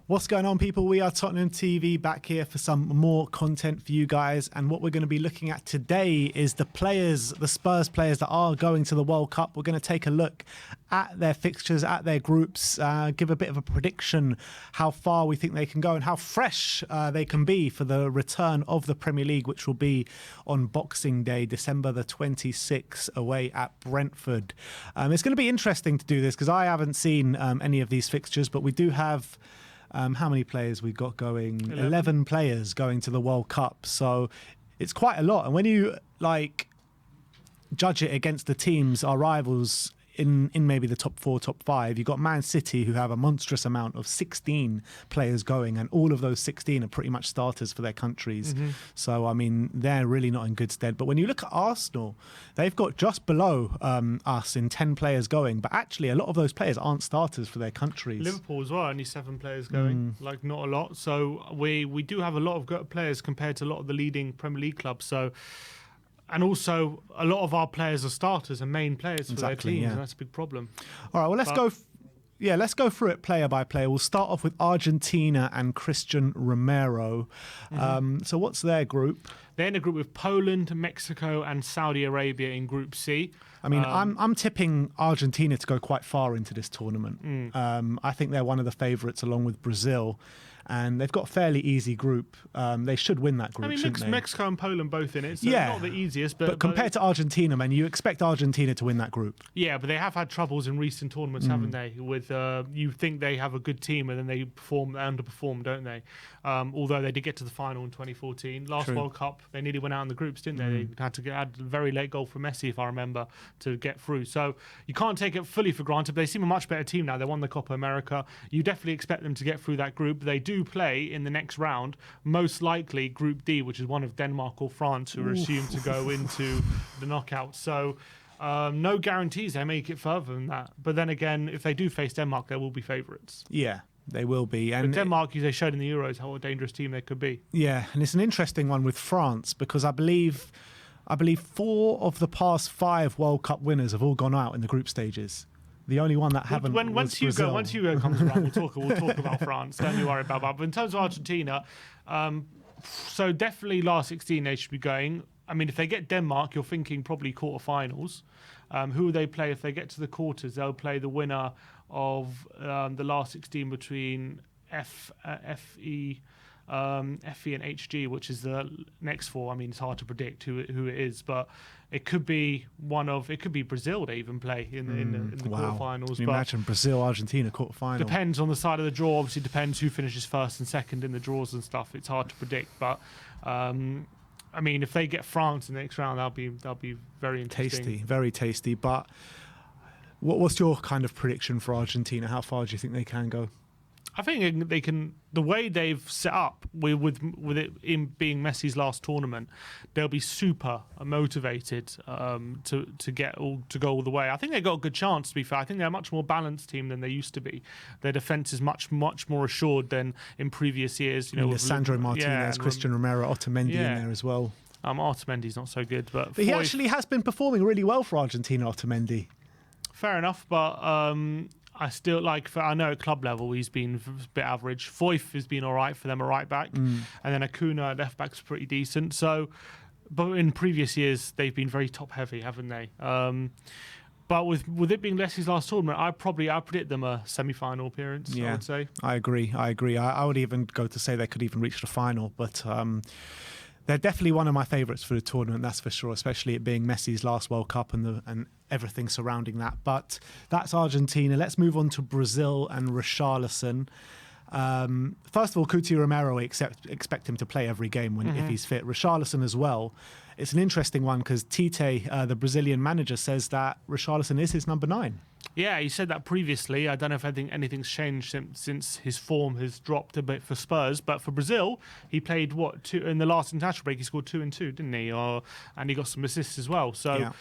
What's going on, people? We are Tottenham TV, back here for some more content for you guys. And what we're going to be looking at today is the players, the Spurs players that are going to the World Cup. We're going to take a look at their fixtures, at their groups, give a bit of a prediction how far we think they can go and how fresh they can be for the return of the Premier League, which will be on Boxing Day, December the 26th, away at Brentford. It's going to be interesting to do this because I haven't seen any of these fixtures, but we do have... how many players we've got going? 11 players going to the World Cup. So it's quite a lot. And when you judge it against the teams, our rivals in maybe the top 4, top 5, you've got Man City, who have a monstrous amount of 16 players going, and all of those 16 are pretty much starters for their countries. So, I mean, they're really not in good stead. But when you look at Arsenal, they've got just below us in 10 players going, but actually a lot of those players aren't starters for their countries. Liverpool as well, only 7 players going, like not a lot. So we do have a lot of good players compared to a lot of the leading Premier League clubs. So... And also, a lot of our players are starters and main players for their teams, and that's a big problem. All right, well, let's go through it player by player. We'll start off with Argentina and Cristian Romero. So what's their group? They're in a group with Poland, Mexico, and Saudi Arabia in Group C. I mean, I'm tipping Argentina to go quite far into this tournament. I think they're one of the favourites along with Brazil. And they've got a fairly easy group. They should win that group, shouldn't they? Mexico and Poland both in it, so it's not the easiest. But compared to Argentina, man, you expect Argentina to win that group. Yeah, but they have had troubles in recent tournaments, haven't they? With you think they have a good team, and then they underperform, don't they? Although they did get to the final in 2014. Last World Cup, they nearly went out in the groups, didn't they? They had to add a very late goal from Messi, if I remember, to get through. So you can't take it fully for granted, but they seem a much better team now. They won the Copa America. You definitely expect them to get through that group. They do play in the next round, most likely Group D, which is one of Denmark or France, who are assumed to go into the knockout. So no guarantees they make it further than that. But then again, if they do face Denmark, they will be favourites. Yeah, they will be. And but Denmark, they showed in the Euros how a dangerous team they could be. Yeah, and it's an interesting one with France because I believe 4 of the past 5 World Cup winners have all gone out in the group stages. The only one that haven't once Hugo comes around, we'll talk about France. Don't you worry about that. But in terms of Argentina, so definitely last 16 they should be going. I mean, if they get Denmark, you're thinking probably quarterfinals. Who will they play if they get to the quarters? They'll play the winner of the last 16 between FE and HG, which is the next 4. I mean, it's hard to predict who it is, but it could be Brazil. They even play in the quarterfinals. Can you imagine Brazil, Argentina quarterfinal? Depends on the side of the draw. Obviously, depends who finishes first and second in the draws and stuff. It's hard to predict, but. I mean, if they get France in the next round, that'll be very interesting. Very tasty. But what's your kind of prediction for Argentina? How far do you think they can go? I think they can. The way they've set up with it in being Messi's last tournament, they'll be super motivated to go all the way. I think they got a good chance. To be fair, I think they're a much more balanced team than they used to be. Their defense is much more assured than in previous years. You know, with Sandro Martinez, Cristian Romero, Otamendi in there as well. Otamendi's not so good, but he actually has been performing really well for Argentina. Otamendi. Fair enough, but. I still I know at club level he's been a bit average. Foyth has been all right for them, a right back, and then Acuna at left back's pretty decent. So, but in previous years they've been very top heavy, haven't they? But with it being Messi's last tournament, I predict them a semi-final appearance. Yeah, I would say. I agree. I would even go to say they could even reach the final, but. They're definitely one of my favourites for the tournament, that's for sure, especially it being Messi's last World Cup and everything surrounding that. But that's Argentina. Let's move on to Brazil and Richarlison. First of all, Romero, we expect him to play every game if he's fit. Richarlison as well. It's an interesting one because Tite, the Brazilian manager, says that Richarlison is his number 9. Yeah, he said that previously. I don't know if anything's changed since his form has dropped a bit for Spurs. But for Brazil, he played 2 in the last international break. He scored 2 and 2, didn't he? And he got some assists as well. So. Yeah.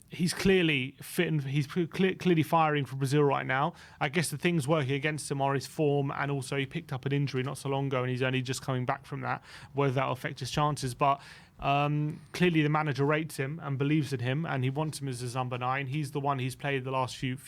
He's clearly fit and he's clearly firing for Brazil right now. I guess the things working against him are his form, and also he picked up an injury not so long ago and he's only just coming back from that, whether that'll affect his chances. But Clearly, the manager rates him and believes in him, and he wants him as his number 9. He's the one he's played the last few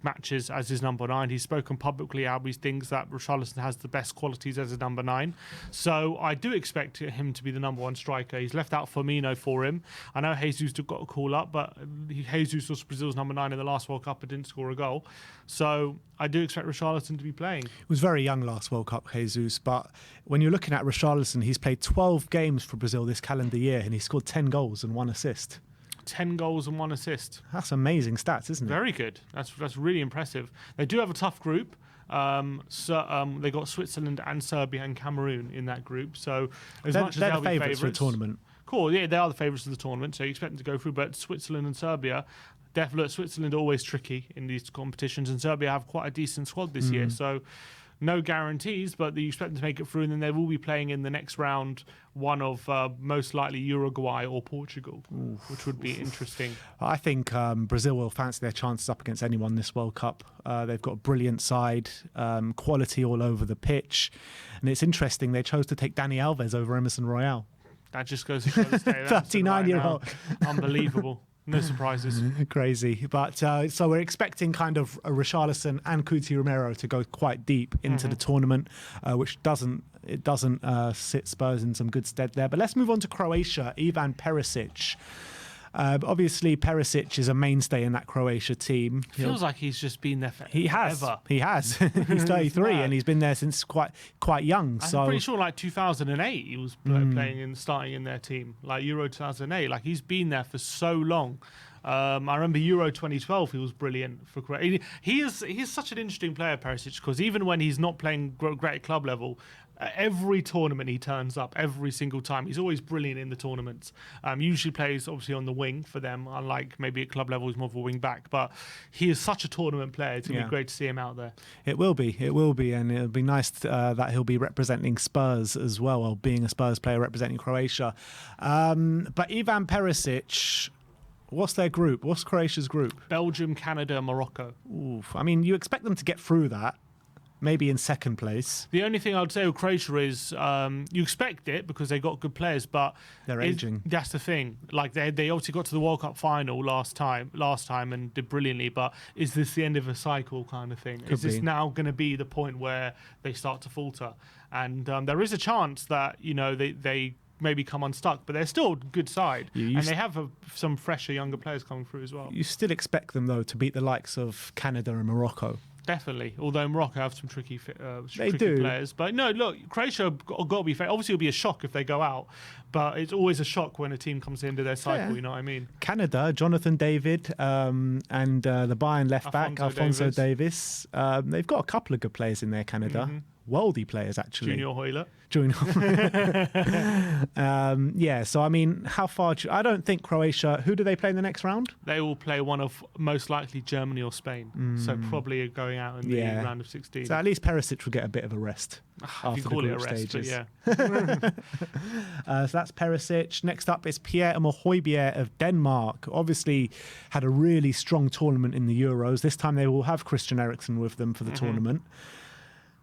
matches as his number 9. He's spoken publicly how he thinks that Richarlison has the best qualities as a number 9. So I do expect him to be the number 1 striker. He's left out Firmino for him. I know Jesus got a call up, but Jesus was Brazil's number 9 in the last World Cup and didn't score a goal. So I do expect Richarlison to be playing. He was very young last World Cup, Jesus, but when you're looking at Richarlison, he's played 12 games for Brazil this calendar year and he scored 10 goals and 1 assist. 10 goals and 1 assist. That's amazing stats, isn't it? Very good. That's really impressive. They do have a tough group. They got Switzerland and Serbia and Cameroon in that group. So they're the favourites for the tournament. Cool, yeah, they are the favourites of the tournament, so you expect them to go through. But Switzerland and Serbia, definitely, Switzerland are always tricky in these competitions, and Serbia have quite a decent squad this year. So no guarantees, but you expect them to make it through, and then they will be playing in the next round one of most likely Uruguay or Portugal, which would be interesting. I think Brazil will fancy their chances up against anyone this World Cup. They've got a brilliant side, quality all over the pitch, and it's interesting they chose to take Dani Alves over Emerson Royale. That just goes to show the state. 39-year-old. Unbelievable. No surprises. Crazy. But so we're expecting kind of a Richarlison and Cuti Romero to go quite deep into the tournament, which doesn't sit Spurs in some good stead there. But let's move on to Croatia. Ivan Perisic. Obviously, Perisic is a mainstay in that Croatia team. Feels like he's just been there forever. He has. He's 33 and he's been there since quite young. I'm pretty sure like 2008 he was starting in their team, like Euro 2008. Like he's been there for so long. I remember Euro 2012, he was brilliant for Croatia. He is such an interesting player, Perisic, because even when he's not playing great at club level, every tournament he turns up, every single time. He's always brilliant in the tournaments. Usually plays obviously on the wing for them, unlike maybe at club level he's more of a wing back. But he is such a tournament player. It's going to be great to see him out there. It will be, and it'll be nice that he'll be representing Spurs as well, or being a Spurs player representing Croatia. But Ivan Perisic, what's their group? What's Croatia's group? Belgium, Canada, Morocco. Oof. I mean, you expect them to get through that. Maybe in second place. The only thing I would say with Croatia is you expect it because they got good players, but they're aging. That's the thing. Like they obviously got to the World Cup final last time and did brilliantly. But is this the end of a cycle kind of thing? Is this now going to be the point where they start to falter? And there is a chance that they maybe come unstuck, but they're still a good side, and they have some fresher, younger players coming through as well. You still expect them though to beat the likes of Canada and Morocco. Definitely, although Morocco have some tricky players. But no, look, Croatia got to be fair. Obviously, it'll be a shock if they go out, but it's always a shock when a team comes into their cycle, you know what I mean? Canada, Jonathan David, and the Bayern left back, Alphonso Davies. They've got a couple of good players in there, Canada. Worldy players, actually. Junior Hoyler. So I mean, how far? I don't think Croatia. Who do they play in the next round? They will play one of most likely Germany or Spain. So probably going out in the round of 16. So at least Perisic will get a bit of a rest after the group stages. Yeah. So that's Perisic. Next up is Pierre-Emil Hojbjerg of Denmark. Obviously, had a really strong tournament in the Euros. This time they will have Christian Eriksen with them for the tournament.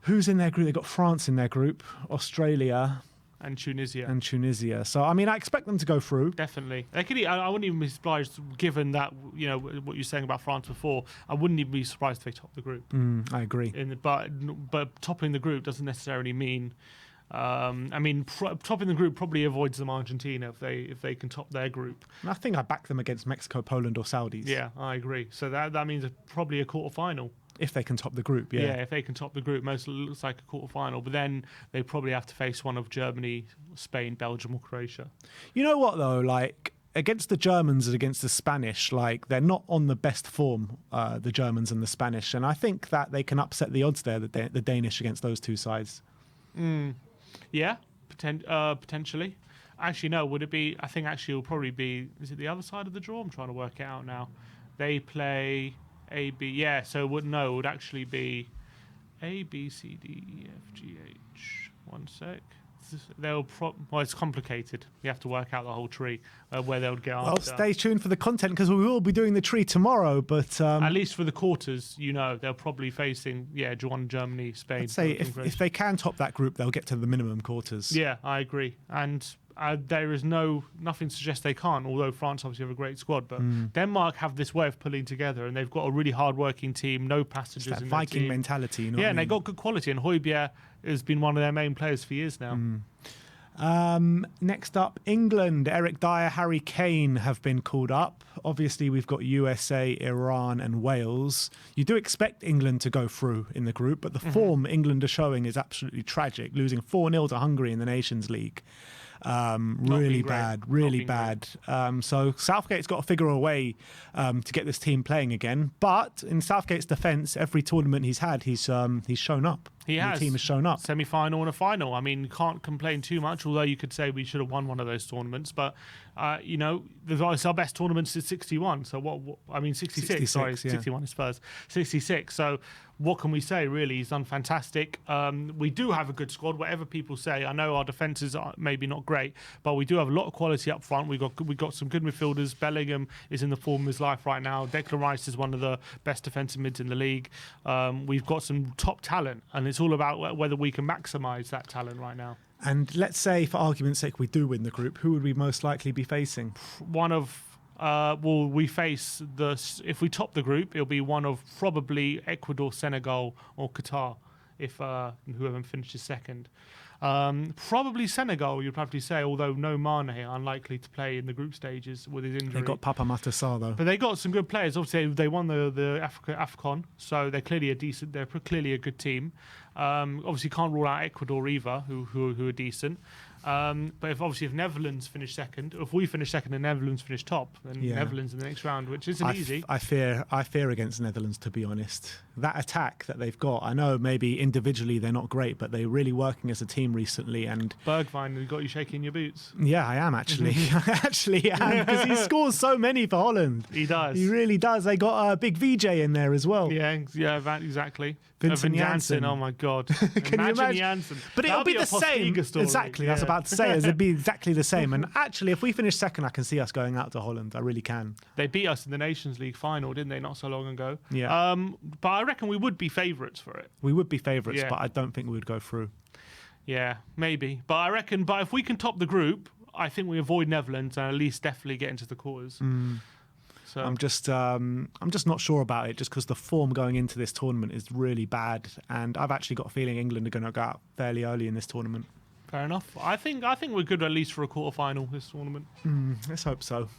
Who's in their group? They've got France in their group, Australia, and Tunisia. So, I mean, I expect them to go through. Definitely. I wouldn't even be surprised, given that, what you're saying about France before. I wouldn't even be surprised if they top the group. I agree. But topping the group doesn't necessarily mean... topping the group probably avoids them Argentina if they can top their group. And I think I back them against Mexico, Poland or Saudis. Yeah, I agree. So that means probably a quarter-final. If they can top the group, yeah, if they can top the group, most looks like a quarter-final. But then they probably have to face one of Germany, Spain, Belgium, or Croatia. You know what though? Like against the Germans and against the Spanish, like they're not on the best form, the Germans and the Spanish, and I think that they can upset the odds there. The Danish against those two sides. Yeah, potentially. Actually, no. Would it be? I think actually it'll probably be. Is it the other side of the draw? I'm trying to work it out now. They play A, B. Yeah, so it would actually be A, B, C, D, E, F, G, H. One sec. It's complicated. You have to work out the whole tree where they'll get after. Well, stay tuned for the content because we will be doing the tree tomorrow. But at least for the quarters, they're probably facing Germany, Spain. I'd say if they can top that group, they'll get to the minimum quarters. Yeah, I agree. And there is nothing to suggest they can't, although France obviously have a great squad. But Denmark have this way of pulling together, and they've got a really hard-working team, no passengers in Viking their team. mentality. You know And they got good quality, and Hojbjerg has been one of their main players for years now. Next up, England. Eric Dyer, Harry Kane have been called up. Obviously, we've got USA, Iran and Wales. You do expect England to go through in the group, but the form England are showing is absolutely tragic, losing 4-0 to Hungary in the Nations League. Really bad. So Southgate's got to figure a way to get this team playing again. But in Southgate's defence, every tournament he's had, he's shown up. The team has shown up. Semi-final and a final. I mean, you can't complain too much, although you could say we should have won one of those tournaments. But, it's our best tournament since 61. So 66, sorry. Yeah. 61 is Spurs. 66. So what can we say, really? He's done fantastic. We do have a good squad, whatever people say. I know our defences are maybe not great, but we do have a lot of quality up front. We got some good midfielders. Bellingham is in the form of his life right now. Declan Rice is one of the best defensive mids in the league. We've got some top talent, and it's all about whether we can maximise that talent right now. And let's say, for argument's sake, we do win the group. Who would we most likely be facing? We face if we top the group, it'll be one of probably Ecuador, Senegal, or Qatar, if whoever finishes second. Probably Senegal, you'd probably say, although no Mane, unlikely to play in the group stages with his injury. They got Pape Matar though. But they got some good players. Obviously, they won the AFCON, so they're clearly a good team. Obviously, can't rule out Ecuador either, who are decent. But if Netherlands finish second, if we finish second and Netherlands finish top, then Netherlands in the next round, which isn't easy. I fear against Netherlands, to be honest. That attack that they've got, I know maybe individually they're not great, but they're really working as a team recently. And Bergwijn got you shaking your boots. Yeah, I am actually. I actually am, because he scores so many for Holland. He does. He really does. They got a big VJ in there as well. Yeah, exactly. Vincent Janssen. Oh my God! Can you imagine? Janssen. But it'll be the same. Exactly. That's about to say. It'll be exactly the same. And actually, if we finish second, I can see us going out to Holland. I really can. They beat us in the Nations League final, didn't they? Not so long ago. Yeah. But I reckon we would be favourites for it. We would be favourites, but I don't think we would go through. Yeah, maybe. But I reckon. But if we can top the group, I think we avoid Netherlands and at least definitely get into the quarters. So I'm just not sure about it, just because the form going into this tournament is really bad, and I've actually got a feeling England are going to go out fairly early in this tournament. Fair enough. I think we're good at least for a quarter-final this tournament. Let's hope so.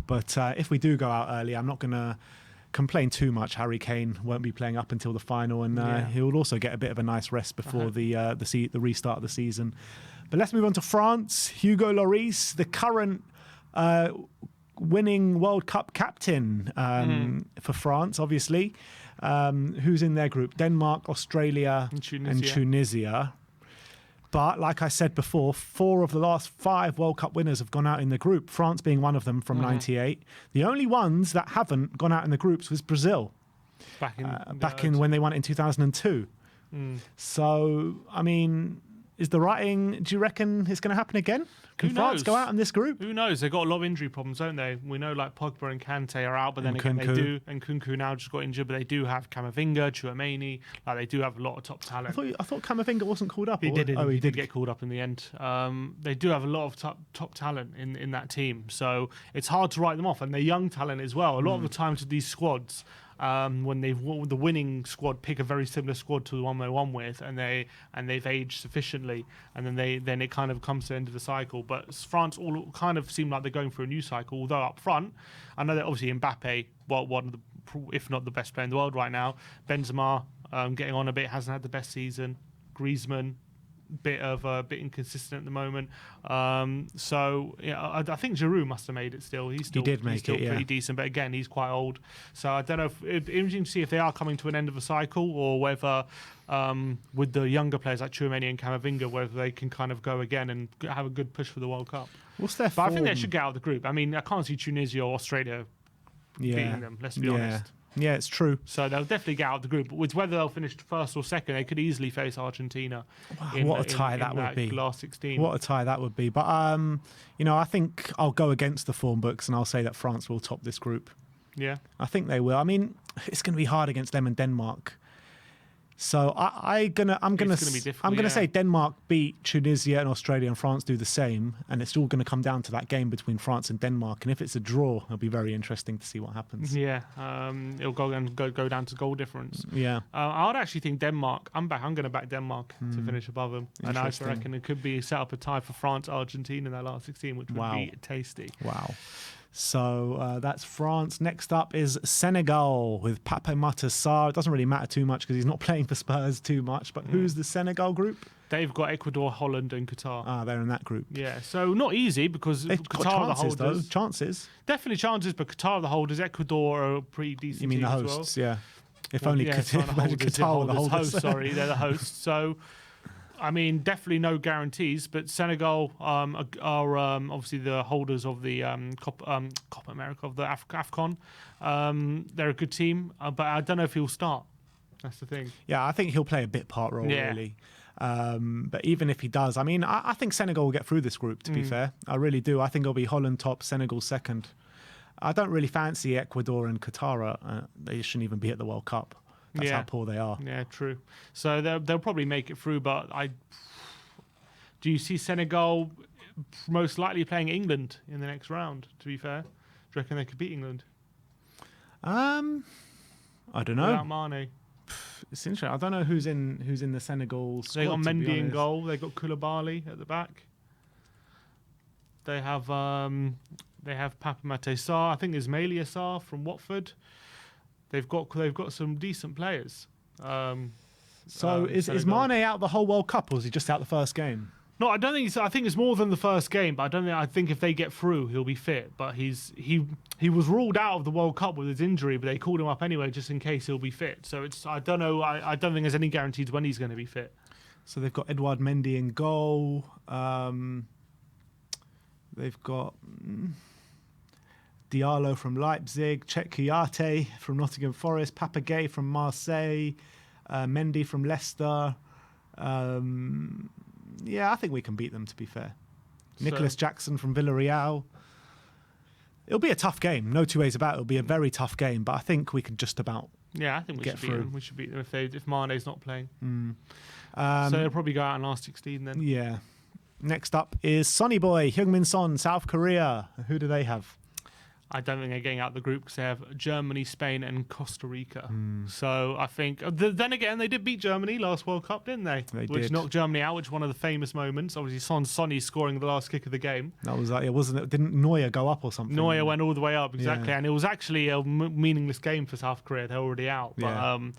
But if we do go out early, I'm not going to complain too much. Harry Kane won't be playing up until the final, and he'll also get a bit of a nice rest before the restart of the season. But let's move on to France. Hugo Lloris, the current winning World Cup captain for France, obviously, who's in their group: Denmark, Australia, and Tunisia. But like I said before, 4 of the last 5 World Cup winners have gone out in the group, France being one of them from 98. The only ones that haven't gone out in the groups was Brazil, back in when they won it in 2002. So, I mean, is the writing, do you reckon it's going to happen again? Can France go out in this group? Who knows? They've got a lot of injury problems, don't they? We know like Pogba and Kante are out, but then again they do. And Kunku now just got injured, but they do have Camavinga, Tchouaméni. Like they do have a lot of top talent. I thought Camavinga wasn't called up. He did get called up in the end. They do have a lot of top talent in that team. So it's hard to write them off. And they're young talent as well. A lot of the times with these squads, when the winning squad pick a very similar squad to the one they won with, and they've aged sufficiently, and then it kind of comes to the end of the cycle. But France all kind of seem like they're going through a new cycle. Although up front, I know that obviously Mbappe, one of the, if not the best player in the world right now. Benzema getting on a bit, hasn't had the best season. Griezmann, bit inconsistent at the moment. So yeah, I think Giroud must have made it still. He's still pretty decent, but again, he's quite old. So I don't know. It'd be interesting to see if they are coming to an end of a cycle, or whether with the younger players like Tchouaméni and Camavinga, whether they can kind of go again and have a good push for the World Cup. What's their form? I think they should get out of the group. I mean, I can't see Tunisia or Australia beating them. Let's be honest. Yeah, it's true. So they'll definitely get out of the group. But with whether they'll finish first or second, they could easily face Argentina. What a tie that would be. Last 16. What a tie that would be. But, I think I'll go against the form books and I'll say that France will top this group. Yeah. I think they will. I mean, it's going to be hard against them and Denmark. So I'm gonna say Denmark beat Tunisia and Australia, and France do the same, and it's all going to come down to that game between France and Denmark. And if it's a draw, it'll be very interesting to see what happens. Yeah, it'll go down to goal difference. Yeah, I would actually think Denmark. I'm going to back Denmark to finish above them, and I reckon it could be set up a tie for France, Argentina in that last 16, which would be tasty. Wow. So that's France. Next up is Senegal with Pape, Matar, Sarr. It doesn't really matter too much because he's not playing for Spurs too much. But who's the Senegal group? They've got Ecuador, Holland, and Qatar. They're in that group. Yeah, so not easy because Qatar are the holders. Though. Chances. Definitely chances, but Qatar are the holders. Ecuador are a pretty decent team. You mean the hosts? Yeah. If only Qatar were the holders. Sorry, they're the hosts. So, I mean, definitely no guarantees, but Senegal are obviously the holders of the Copa America, of the AFCON. They're a good team, but I don't know if he'll start. That's the thing. Yeah, I think he'll play a bit part role, really. But even if he does, I mean, I think Senegal will get through this group, to be fair. I really do. I think it'll be Holland top, Senegal second. I don't really fancy Ecuador and Qatar. They shouldn't even be at the World Cup. That's how poor they are. Yeah, true. So they'll probably make it through, but do you see Senegal most likely playing England in the next round, to be fair? Do you reckon they could beat England? I don't know. Without Mane. It's interesting. I don't know who's in the Senegal squad. They got Mendy in goal. They got Koulibaly at the back. They have Pape, Matar, Sarr. I think there's Ismaila Sarr from Watford. They've got some decent players. So is Mane out the whole World Cup, or is he just out the first game? No, I don't think so. I think it's more than the first game, but I think if they get through, he'll be fit. But he was ruled out of the World Cup with his injury, but they called him up anyway just in case he'll be fit. So I don't know. I don't think there's any guarantees when he's going to be fit. So they've got Edouard Mendy in goal. They've got Diallo from Leipzig, Chet Kouyaté from Nottingham Forest, Papagay from Marseille, Mendy from Leicester. Yeah, I think we can beat them, to be fair. Nicholas Jackson from Villarreal. It'll be a tough game. No two ways about it. It'll be a very tough game, but I think we can just about I think we should beat them. We should beat them if Mane's not playing. So they'll probably go out in last 16 then. Yeah. Next up is Sonny Boy, Heung-min Son, South Korea. Who do they have? I don't think they're getting out of the group because they have Germany, Spain, and Costa Rica. So I think, then again, they did beat Germany last World Cup, didn't they? Which knocked Germany out, which is one of the famous moments. Obviously, Sonny scoring the last kick of the game. That was it, wasn't it? Didn't Neuer go up or something? Neuer went all the way up, exactly. Yeah. And it was actually a meaningless game for South Korea. They're already out. But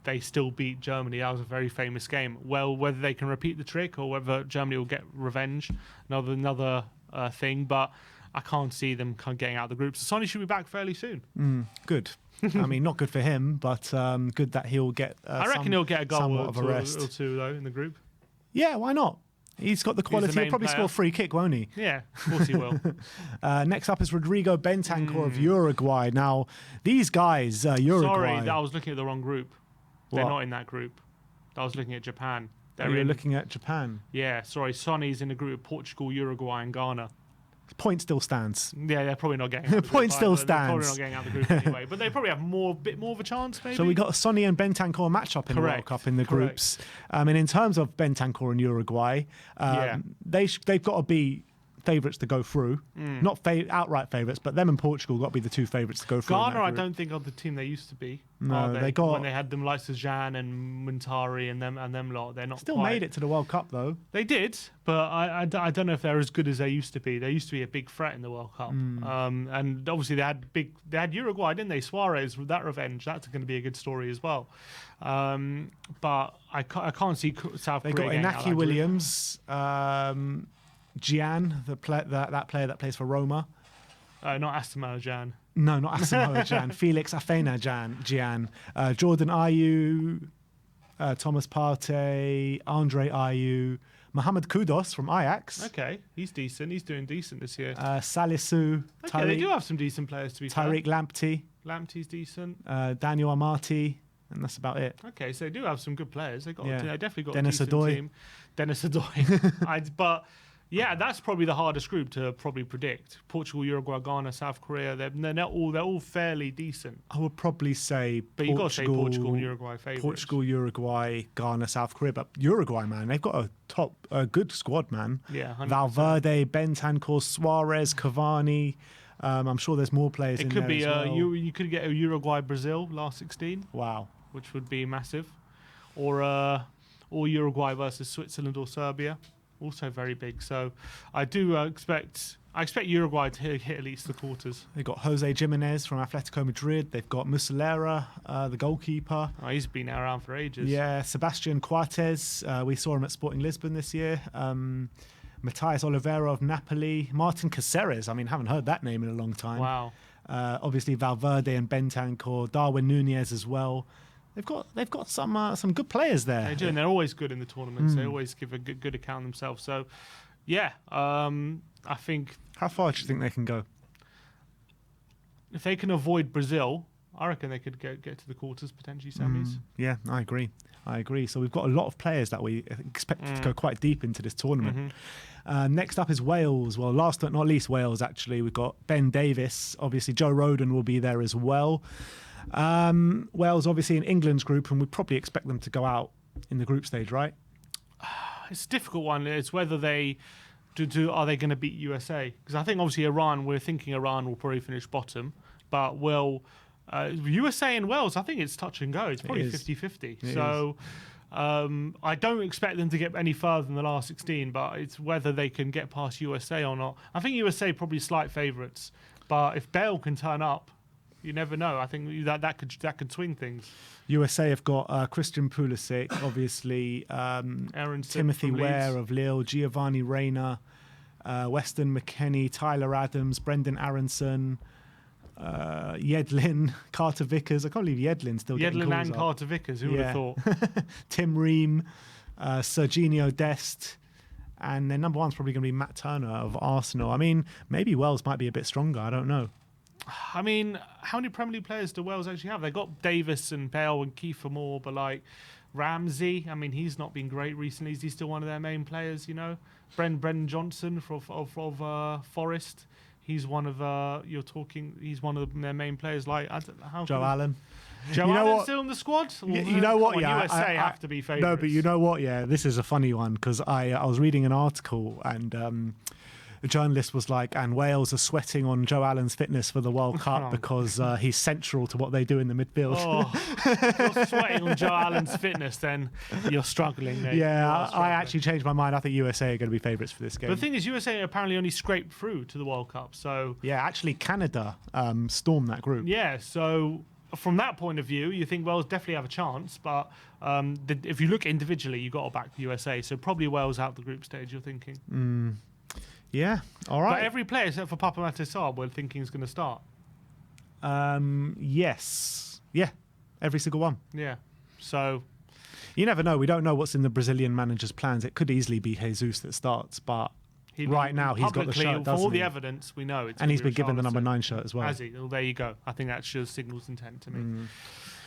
they still beat Germany. That was a very famous game. Well, whether they can repeat the trick or whether Germany will get revenge, another thing. But I can't see them getting out of the group. So Sonny should be back fairly soon. Good. I mean, not good for him, but good that he'll get I reckon he'll get a goal of a rest. or two, though, in the group. Yeah, why not? He's got the quality. He'll probably score a free kick, won't he? Yeah, of course he will. Next up is Rodrigo Bentancur of Uruguay. Now, these guys, Uruguay... Sorry, I was looking at the wrong group. They're not in that group. I was looking at Japan. You're looking at Japan? Yeah, sorry. Sonny's in the group of Portugal, Uruguay, and Ghana. Point still stands. Yeah, they're probably not getting out of the Point group. still They're probably not getting out of the group anyway. But they probably have a bit more of a chance, maybe. So we got a Sonny and Bentancur matchup in the World Cup in the groups. And in terms of Bentancur and Uruguay, they've got to be favourites to go through. Not outright favourites, but them and Portugal got to be the two favourites to go through. Ghana, I don't think, are the team they used to be. No, they got when they had them like Jan and Muntari and them lot. They're not still made it to the World Cup though. They did, but I don't know if they're as good as they used to be. They used to be a big threat in the World Cup, and obviously they had Uruguay, didn't they? Suarez with that revenge. That's going to be a good story as well. But I can't see South Korea. They got Inaki Williams. Gian, that player that plays for Roma. Not Asamoah Gyan. No, not Asamoah Gyan. Felix Afena Gian. Jordan Ayew, Thomas Partey, Andre Ayew, Mohamed Kudus from Ajax. Okay, he's decent. He's doing decent this year. Salisu. Okay, they do have some decent players, to be fair. Tariq Lamptey. Lamptey's decent. Daniel Amati. And that's about it. Okay, so they do have some good players. They definitely got Dennis a decent Adoy. team. Dennis Adoy. But... Yeah, that's probably the hardest group to probably predict. Portugal, Uruguay, Ghana, South Korea. They're all fairly decent. I would probably say But you've got to say Portugal and Uruguay favourites. Portugal, Uruguay, Ghana, South Korea. But Uruguay, man, they've got a good squad, man. Yeah, 100%. Valverde, Bentancur, Suarez, Cavani. I'm sure there's more players in there as well. You could get a Uruguay-Brazil last 16. Wow. Which would be massive. Or Uruguay versus Switzerland or Serbia. Also very big. So I do expect Uruguay to hit at least the quarters. They've got Jose Gimenez from Atletico Madrid. They've got Muslera, the goalkeeper. Oh, he's been around for ages. Yeah, Sebastian Coates. We saw him at Sporting Lisbon this year. Matthias Oliveira of Napoli. Martin Caceres. I mean, haven't heard that name in a long time. Wow. Obviously Valverde and Bentancur. Darwin Núñez as well. They've got some good players there. They do, and they're always good in the tournaments. They always give a good account of themselves. So, yeah, I think. How far do you think they can go? If they can avoid Brazil, I reckon they could get to the quarters, potentially semis. Yeah, I agree. So we've got a lot of players that we expect to go quite deep into this tournament. Next up is Wales. Well, last but not least, Wales, actually. We've got Ben Davies. Obviously, Joe Rodon will be there as well. Wales, obviously, in England's group, and we probably expect them to go out in the group stage, right? It's a difficult one. It's whether they are they going to beat USA? Because I think, obviously, we're thinking Iran will probably finish bottom, but USA and Wales, I think it's touch and go. It's probably 50-50. So I don't expect them to get any further than the last 16, but it's whether they can get past USA or not. I think USA probably slight favourites, but if Bale can turn up, you never know. I think that could swing things. USA have got Christian Pulisic, obviously, Timothy Ware of Lille, Giovanni Reina, Weston McKennie, Tyler Adams, Brendan Aronson, Yedlin, Carter Vickers. I can't believe Yedlin's still getting calls Yedlin and up. Carter Vickers, who would have thought? Tim Ream, Serginho Dest, and their number one's probably going to be Matt Turner of Arsenal. I mean, maybe Wales might be a bit stronger. I don't know. I mean, how many Premier League players do Wales actually have? They've got Davis and Bale and Kiefer Moore, but like Ramsey, I mean, he's not been great recently. Is he still one of their main players, you know? Brendan Johnson of Forest, he's one of he's one of their main players. Like, I don't know how. Joe Allen. Joe Allen still in the squad? You know what? Yeah, USA have to be favourites. No, but you know what? Yeah, this is a funny one because I was reading an article and a journalist was like, and Wales are sweating on Joe Allen's fitness for the World Cup because he's central to what they do in the midfield. If you're sweating on Joe Allen's fitness, then you're struggling, mate. Yeah, I actually changed my mind. I think USA are going to be favourites for this game. But the thing is, USA apparently only scraped through to the World Cup. So yeah, actually Canada stormed that group. Yeah, so from that point of view, you think Wales definitely have a chance. But if you look individually, you've got to back the USA. So probably Wales out the group stage, you're thinking. Yeah, all right. But every player except for Pape Matar, we're thinking is going to start. Yes. Yeah, every single one. Yeah. So you never know. We don't know what's in the Brazilian manager's plans. It could easily be Jesus that starts, but right now he's got the shirt, for all the evidence, we know it's. And he's been given the number 9 shirt as well. Has he? Well, there you go. I think that shows signals intent to me.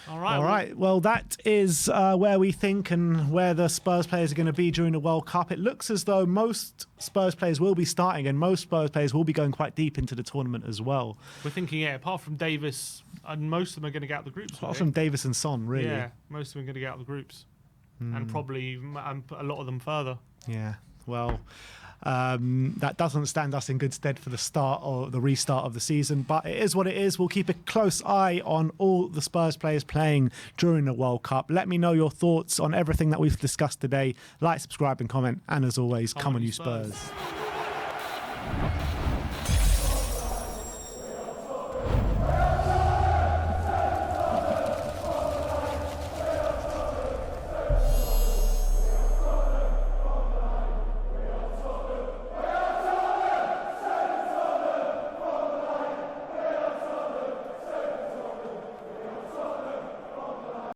All right. Well, that is where we think and where the Spurs players are going to be during the World Cup. It looks as though most Spurs players will be starting and most Spurs players will be going quite deep into the tournament as well. We're thinking, apart from Davis, and most of them are going to get out the groups. Apart from Davis and Son, really. Yeah, most of them are going to get out the groups. And probably a lot of them further. Yeah, well, that doesn't stand us in good stead for the start or the restart of the season, but it is what it is. We'll keep a close eye on all the Spurs players playing during the World Cup. Let me know your thoughts on everything that we've discussed today. Like, subscribe and comment, and as always, come on you Spurs.